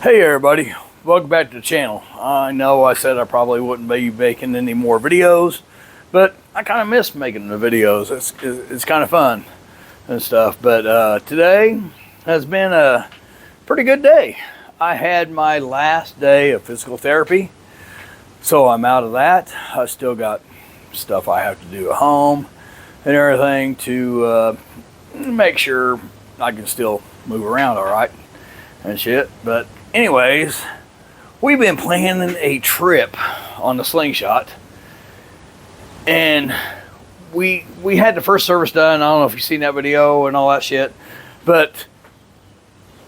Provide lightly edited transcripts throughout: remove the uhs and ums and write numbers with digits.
Hey everybody, welcome back to the channel. I know I said I probably wouldn't be making any more videos, but I kind of miss making the videos. It's kind of fun and stuff. But today has been a pretty good day. I had my last day of physical therapy, so I'm out of that. I still got stuff I have to do at home and everything to make sure I can still move around all right and shit. But anyways, we've been planning a trip on the Slingshot, and we had the first service done. I don't know if you've seen that video and all that shit, but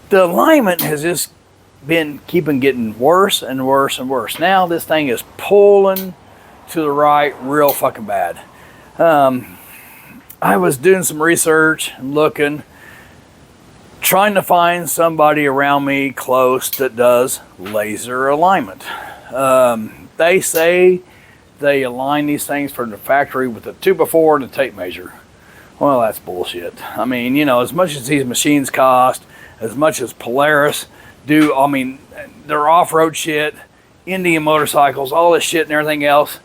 the alignment has just been getting worse and worse and worse. Now this thing is pulling to the right real fucking bad. I was doing some research and looking, trying to find somebody around me close that does laser alignment. They say they align these things from the factory with the 2x4 and the tape measure. Well, that's bullshit. I mean, you know, as much as these machines cost, as much as Polaris do, I mean, their off-road shit, Indian motorcycles, all this shit and everything else,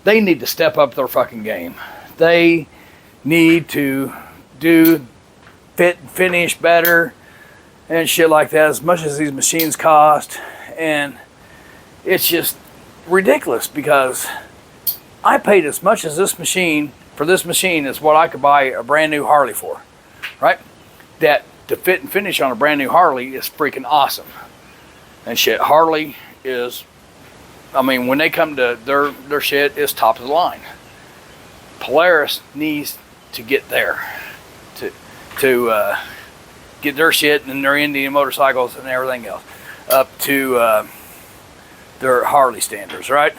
they need to step up their fucking game. They need to do fit and finish better and shit like that, as much as these machines cost. And it's just ridiculous, because I paid as much as this machine for this machine is what I could buy a brand new Harley for, right? That to fit and finish on a brand new Harley is freaking awesome and shit. Harley is, I mean, when they come to their shit is top of the line. Polaris needs to get there to get their shit and their Indian motorcycles and everything else up to their Harley standards, right?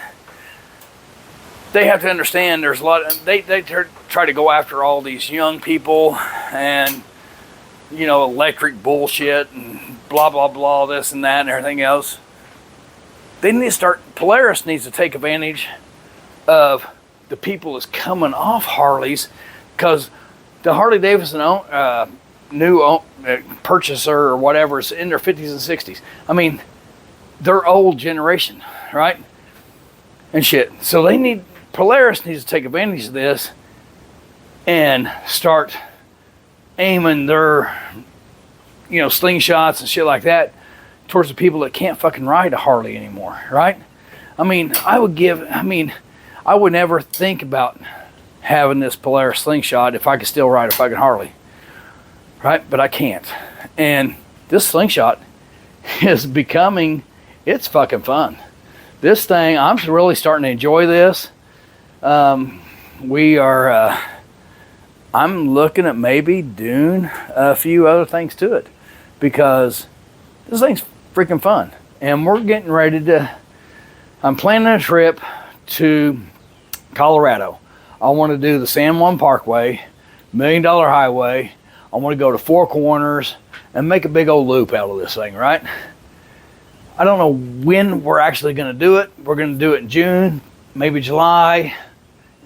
They have to understand there's a lot of, they try to go after all these young people and, you know, electric bullshit and blah blah blah, this and that and everything else. They need to start, Polaris needs to take advantage of the people that's coming off Harleys, because the Harley Davidson new purchaser or whatever is in their 50s and 60s. I mean, they're old generation, right? And shit. So they need, Polaris needs to take advantage of this and start aiming their, you know, slingshots and shit like that towards the people that can't fucking ride a Harley anymore, right? I mean, I would never think about having this Polaris Slingshot if I could still ride a fucking Harley, right? But I can't. And this Slingshot is becoming, it's fucking fun. This thing, I'm really starting to enjoy this. I'm looking at maybe doing a few other things to it, because this thing's freaking fun. And we're getting ready to, I'm planning a trip to Colorado. I want to do the San Juan Parkway, $1 Million Highway. I want to go to Four Corners and make a big old loop out of this thing, right? I don't know when we're actually going to do it. We're going to do it in June, maybe July.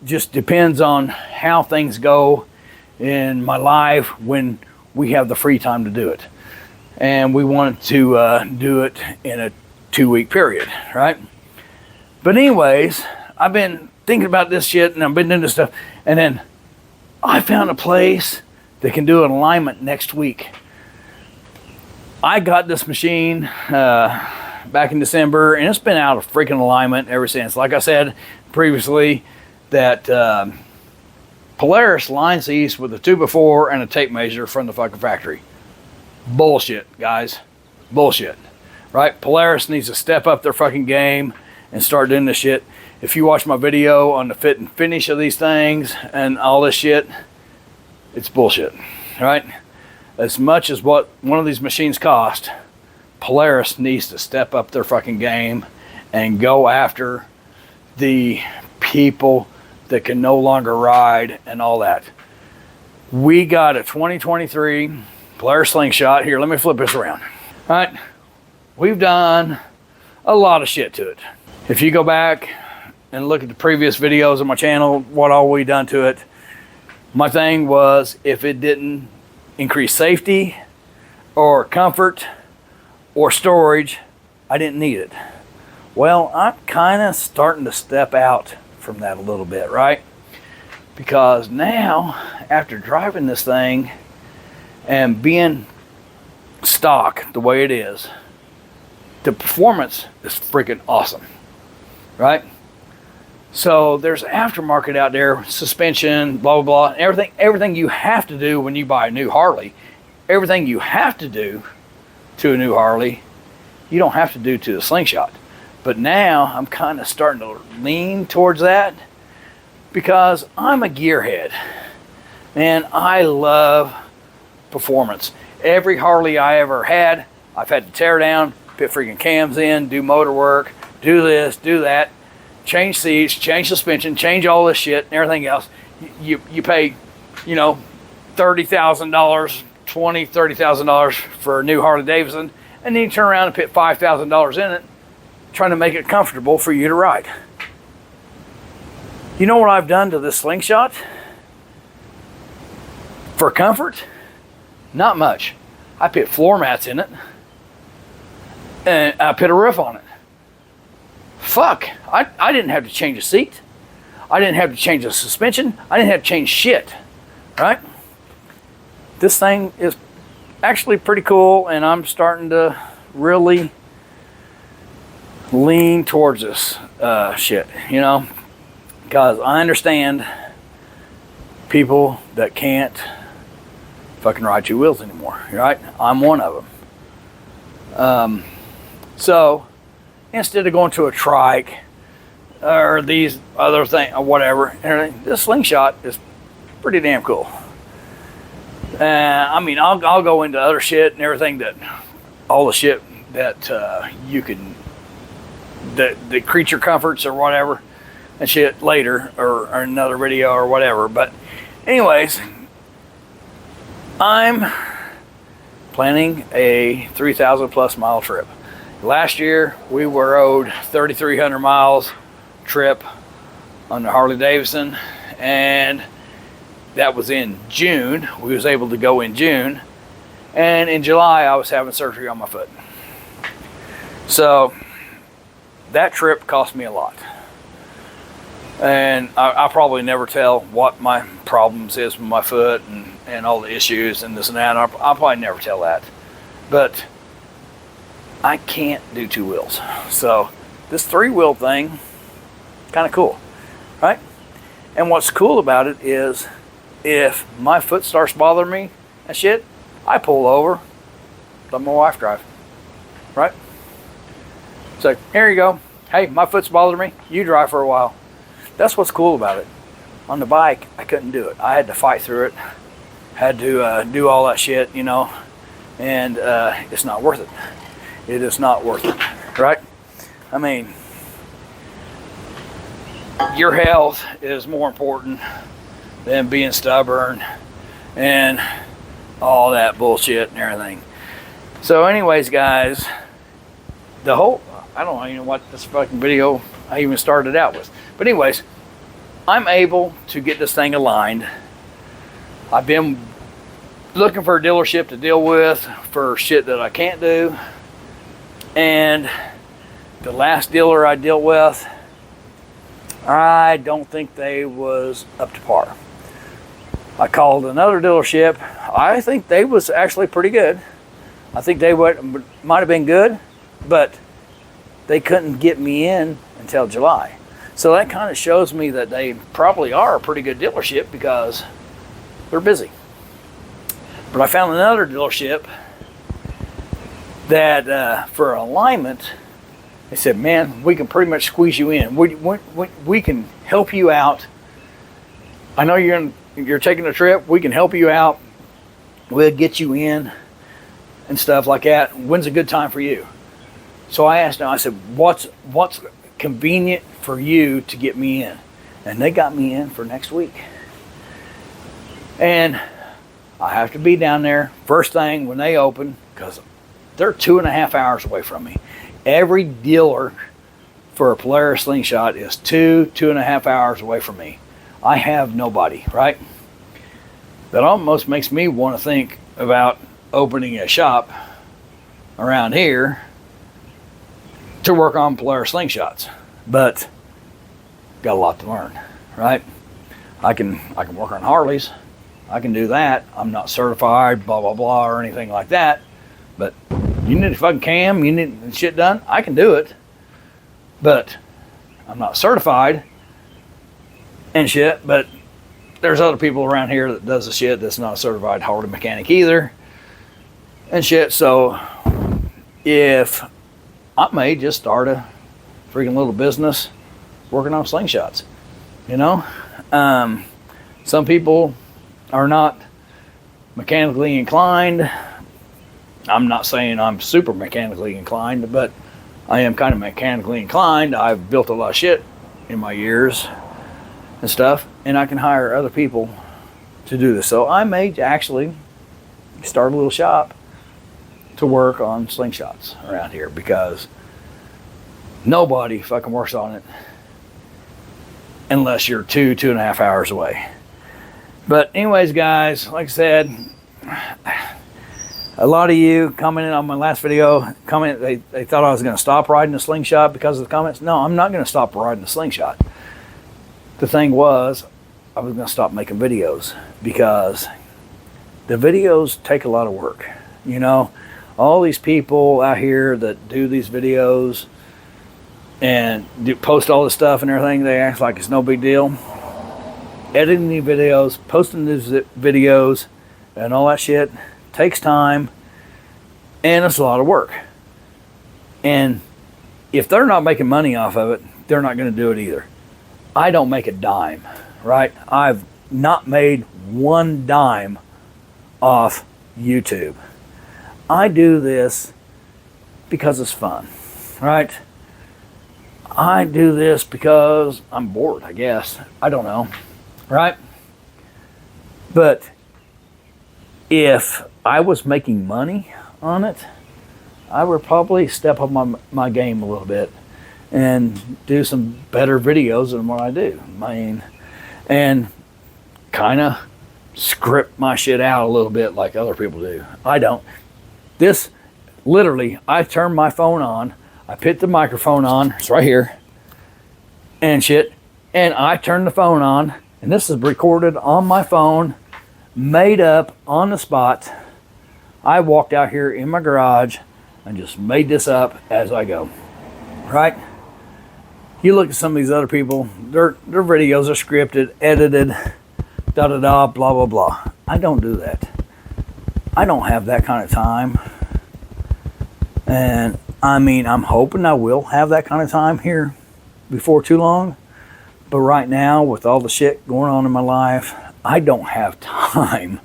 Just depends on how things go in my life when we have the free time to do it. And we want to do it in a 2-week period, right? But anyways, I've been thinking about this shit and I've been doing this stuff, and then I found a place that can do an alignment next week. I got this machine back in December, and it's been out of freaking alignment ever since. Like I said previously, that Polaris lines these with a 2x4 and a tape measure from the fucking factory. Bullshit, guys. Bullshit, right? Polaris needs to step up their fucking game and start doing this shit. If you watch my video on the fit and finish of these things and all this shit, it's bullshit, right? As much as what one of these machines cost, Polaris needs to step up their fucking game and go after the people that can no longer ride and all that. We got a 2023 Polaris Slingshot. Here, let me flip this around. All right, we've done a lot of shit to it. If you go back and look at the previous videos on my channel, what all we done to it, my thing was, if it didn't increase safety or comfort or storage, I didn't need it. Well, I'm kind of starting to step out from that a little bit, right? Because now, after driving this thing and being stock the way it is, the performance is freaking awesome, right? So there's aftermarket out there, suspension, blah, blah, blah, everything you have to do when you buy a new Harley, everything you have to do to a new Harley, you don't have to do to the Slingshot. But now I'm kind of starting to lean towards that because I'm a gearhead. Man, I love performance. Every Harley I ever had, I've had to tear down, put freaking cams in, do motor work, do this, do that, change seats, change suspension, change all this shit and everything else. You pay, you know, $30,000, $30,000 for a new Harley Davidson, and then you turn around and put $5,000 in it, trying to make it comfortable for you to ride. You know what I've done to this Slingshot? For comfort? Not much. I put floor mats in it, and I put a roof on it. Fuck, I didn't have to change a seat. I didn't have to change the suspension. I didn't have to change shit, right? This thing is actually pretty cool, and I'm starting to really lean towards this shit, you know, because I understand people that can't fucking ride two wheels anymore, right? I'm one of them. So instead of going to a trike or these other things or whatever, this Slingshot is pretty damn cool. I mean, I'll go into other shit and everything, that all the shit that you can, the creature comforts or whatever and shit later, or another video or whatever. But anyways, I'm planning a 3,000 plus mile trip. Last year we were owed 3,300 miles trip on the Harley Davidson, and that was in June. We was able to go in June, and in July I was having surgery on my foot. So that trip cost me a lot, and I'll probably never tell what my problems is with my foot and all the issues and this and that. I'll probably never tell that, but I can't do two wheels. So this three-wheel thing, kind of cool, right? And what's cool about it is, if my foot starts bothering me and shit, I pull over, let my wife drive, right? So here you go. Hey, my foot's bothering me. You drive for a while. That's what's cool about it. On the bike, I couldn't do it. I had to fight through it. Had to do all that shit, you know, and it's not worth it. It is not worth it, right? I mean, your health is more important than being stubborn and all that bullshit and everything. So anyways, guys, the whole, I don't even know what this fucking video I even started out with. But anyways, I'm able to get this thing aligned. I've been looking for a dealership to deal with for shit that I can't do. And the last dealer I dealt with, I don't think they was up to par. I called another dealership. I think they was actually pretty good. I think they might have been good, but they couldn't get me in until July. So that kind of shows me that they probably are a pretty good dealership because they're busy. But I found another dealership that for alignment, they said, man, we can pretty much squeeze you in. We can help you out. I know you're taking a trip. We can help you out. We'll get you in and stuff like that. When's a good time for you? So I asked them, I said, what's convenient for you to get me in? And they got me in for next week. And I have to be down there first thing when they open, because they're 2.5 hours away from me. Every dealer for a Polaris Slingshot is 2.5 hours away from me. I have nobody, right? That almost makes me want to think about opening a shop around here to work on Polaris Slingshots, but got a lot to learn, right? I can work on Harleys. I can do that. I'm not certified, blah, blah, blah, or anything like that. But you need a fucking cam, you need shit done, I can do it. But I'm not certified and shit, but there's other people around here that does the shit that's not a certified Harley mechanic either and shit. So if I may just start a freaking little business working on slingshots, you know? Some people are not mechanically inclined. I'm not saying I'm super mechanically inclined, but I am kind of mechanically inclined. I've built a lot of shit in my years and stuff, and I can hire other people to do this. So I may actually start a little shop to work on slingshots around here, because nobody fucking works on it unless you're 2.5 hours away. But anyways, guys, like I said, a lot of you commented on my last video, they thought I was going to stop riding the slingshot because of the comments. No, I'm not going to stop riding the slingshot. The thing was, I was going to stop making videos because the videos take a lot of work. You know, all these people out here that do these videos and post all this stuff and everything, they act like it's no big deal. Editing the videos, posting these videos, and all that shit takes time, and it's a lot of work. And if they're not making money off of it, they're not going to do it either. I don't make a dime, right? I've not made one dime off YouTube. I do this because it's fun, right? I do this because I'm bored, I guess. I don't know, right? But if I was making money on it, I would probably step up my game a little bit and do some better videos than what I do. I mean, and kind of script my shit out a little bit like other people do. I don't. This, literally, I turn my phone on, I put the microphone on, it's right here, and shit, and I turn the phone on, and this is recorded on my phone, made up on the spot. I walked out here in my garage and just made this up as I go, right? You look at some of these other people, their videos are scripted, edited, da-da-da, blah, blah, blah. I don't do that. I don't have that kind of time. And I mean, I'm hoping I will have that kind of time here before too long. But right now, with all the shit going on in my life, I don't have time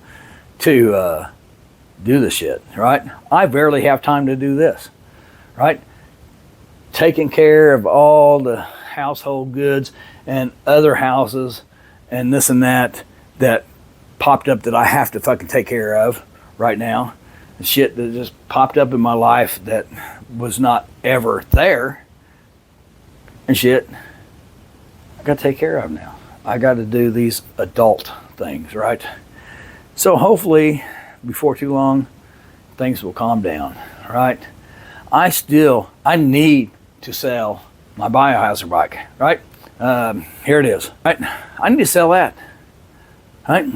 to do the shit, right? I barely have time to do this, right? Taking care of all the household goods and other houses and this and that popped up that I have to fucking take care of right now. The shit that just popped up in my life that was not ever there and shit, I got to take care of now. I got to do these adult things, right? So hopefully before too long things will calm down, right? I need to sell my Biohazard bike, right? Here it is, right? I need to sell that, right?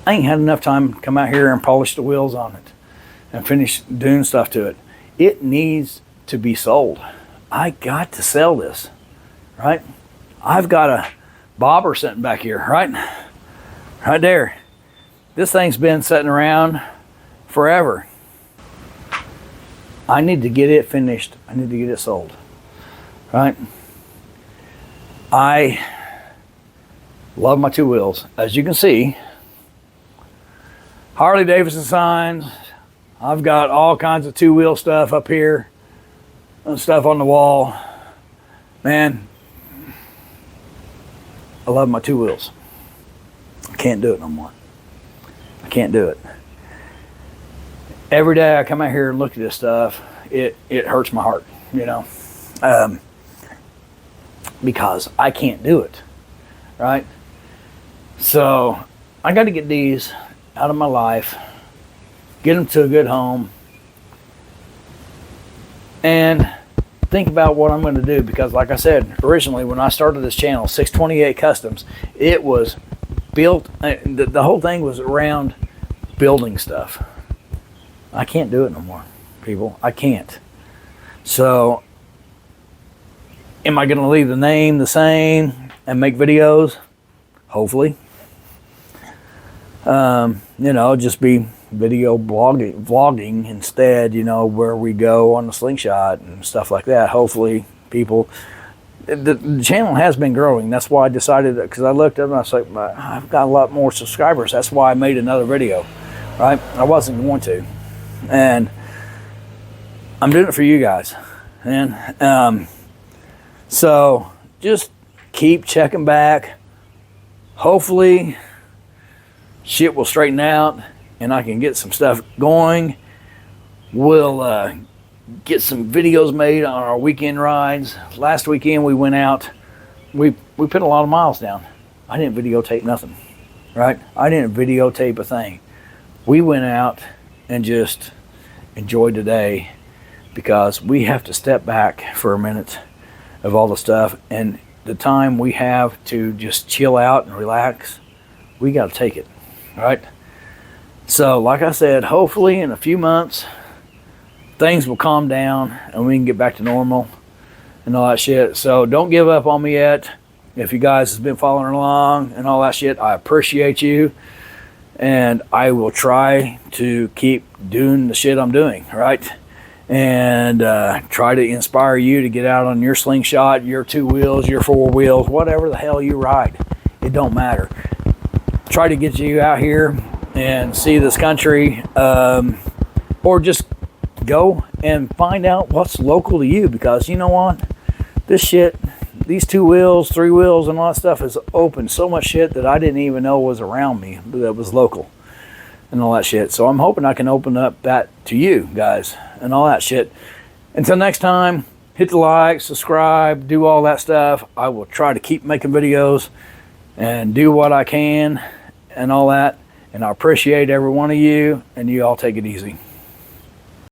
I ain't had enough time to come out here and polish the wheels on it and finish doing stuff to it. It needs to be sold. I got to sell this, right? I've got a bobber sitting back here, right? Right there. This thing's been sitting around forever. I need to get it finished. I need to get it sold, right? I love my two wheels. As you can see, Harley Davidson signs. I've got all kinds of two-wheel stuff up here and stuff on the wall. Man, I love my two wheels. I can't do it no more. I can't do it. Every day I come out here and look at this stuff, it hurts my heart, you know, because I can't do it, right? So I got to get these out of my life, get them to a good home, and think about what I'm going to do, because like I said, originally when I started this channel, 628 Customs, it was built, the whole thing was around building stuff. I can't do it no more, people. I can't. So am I going to leave the name the same and make videos? Hopefully. You know, just be video vlogging instead, you know, where we go on the Slingshot and stuff like that. Hopefully people, the channel has been growing. That's why I decided, because I looked up and I was like, I've got a lot more subscribers. That's why I made another video, right? I wasn't going to, and I'm doing it for you guys. And so just keep checking back. Hopefully shit will straighten out and I can get some stuff going. We'll get some videos made on our weekend rides. Last weekend we went out, we put a lot of miles down. I didn't videotape nothing, right? I didn't videotape a thing. We went out and just enjoyed the day, because we have to step back for a minute of all the stuff, and the time we have to just chill out and relax, we got to take it, right? So like I said, hopefully in a few months things will calm down and we can get back to normal and all that shit. So don't give up on me yet. If you guys have been following along and all that shit, I appreciate you, and I will try to keep doing the shit I'm doing, right? And try to inspire you to get out on your Slingshot, your 2 wheels, your 4 wheels, whatever the hell you ride. It don't matter. Try to get you out here and see this country, or just go and find out what's local to you, because you know what? This shit, these 2 wheels, 3 wheels, and all that stuff has opened so much shit that I didn't even know was around me that was local and all that shit. So I'm hoping I can open up that to you guys and all that shit. Until next time, hit the like, subscribe, do all that stuff. I will try to keep making videos and do what I can and all that. And I appreciate every one of you, and you all take it easy.